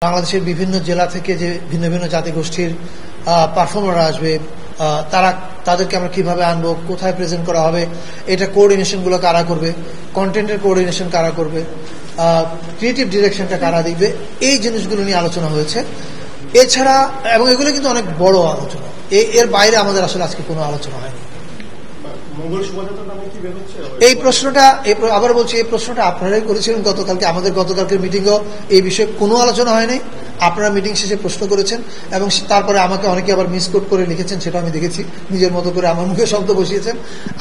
বাংলাদেশের বিভিন্ন জেলা থেকে যে ভিন্ন ভিন্ন জাতিগোষ্ঠীর পারফর্মাররা আসবে, তাদেরকে আমরা কিভাবে আনবো, কোথায় প্রেজেন্ট করা হবে, এটা কোঅর্ডিনেশনগুলো কারা করবে, কন্টেন্টের কোঅর্ডিনেশন কারা করবে, ক্রিয়েটিভ ডিরেকশনটা কারা দিবে, এই জিনিসগুলো নিয়ে আলোচনা হয়েছে। এছাড়া এবং এগুলো কিন্তু অনেক বড় আলোচনা, এর বাইরে আমাদের আসলে আজকে কোনো আলোচনা হয়নি। এই প্রশ্নটা আবার বলছি, এই প্রশ্নটা আপনারাই করেছিলেন গতকালকে। আমাদের গতকালকের মিটিংও এই বিষয়ে কোনো আলোচনা হয়নি। আপনারা মিটিং শেষে প্রশ্ন করেছেন এবং তারপরে আমাকে অনেকে আবার মিসকোট করে লিখেছেন, সেটা আমি দেখেছি, নিজের মতো করে আমার মুখে শব্দ বসিয়েছেন।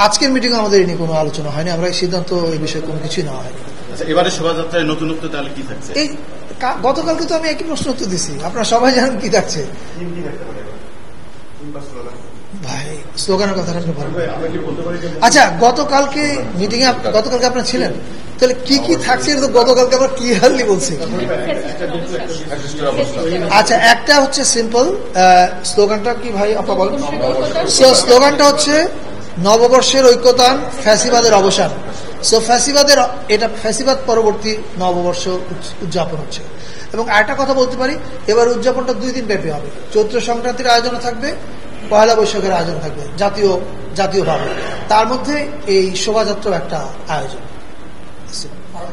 আজকের মিটিংও আমাদের এই নিয়ে কোনো আলোচনা হয়নি, আমরা এই সিদ্ধান্ত এই বিষয়ে কোনো কিছুই নেওয়া হয়নি। এবারে শোভাযাত্রায় নতুনত্ব তাহলে কি থাকছে? এই গতকালকে তো আমি একই প্রশ্ন উত্তর দিচ্ছি, আপনারা সবাই জানেন কি থাকছে। ভাই স্লোগানের কথাটা আচ্ছা, গতকালকে মিটিং এ গতকালকে আপনারা ছিলেন, তাহলে কি কি থাকছে গতকালকে আবার ক্লিয়ারলি বলছি। আচ্ছা, একটা হচ্ছে সিম্পল স্লোগানটা কি ভাই আপা বলেন। স্লোগানটা হচ্ছে নববর্ষের ঐক্যতান, ফ্যাসিবাদের অবসান। সো এটা ফ্যাসিবাদ পরবর্তী নববর্ষ উদযাপন হচ্ছে। এবং আরেকটা কথা বলতে পারি, এবার উদযাপনটা 2 দিন ব্যাপী হবে। চৈত্র সংক্রান্তির আয়োজন থাকবে, পয়লা বৈশাখের আয়োজন থাকবে জাতীয়ভাবে। তার মধ্যে এই শোভাযাত্রার একটা আয়োজন,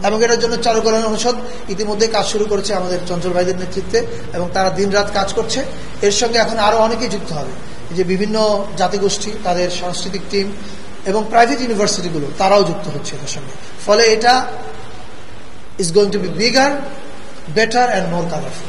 এবং এটার জন্য চারুকল্যাণ অনুষদ ইতিমধ্যে কাজ শুরু করেছে আমাদের চঞ্চল ভাইদের নেতৃত্বে, এবং তারা দিনরাত কাজ করছে। এর সঙ্গে এখন আরো অনেকেই যুক্ত হবে, যে বিভিন্ন জাতিগোষ্ঠী, তাদের সাংস্কৃতিক টিম এবং প্রাইভেট ইউনিভার্সিটিগুলো, তারাও যুক্ত হচ্ছে এর সঙ্গে। ফলে এটা is going to B bigger, better and more colourful.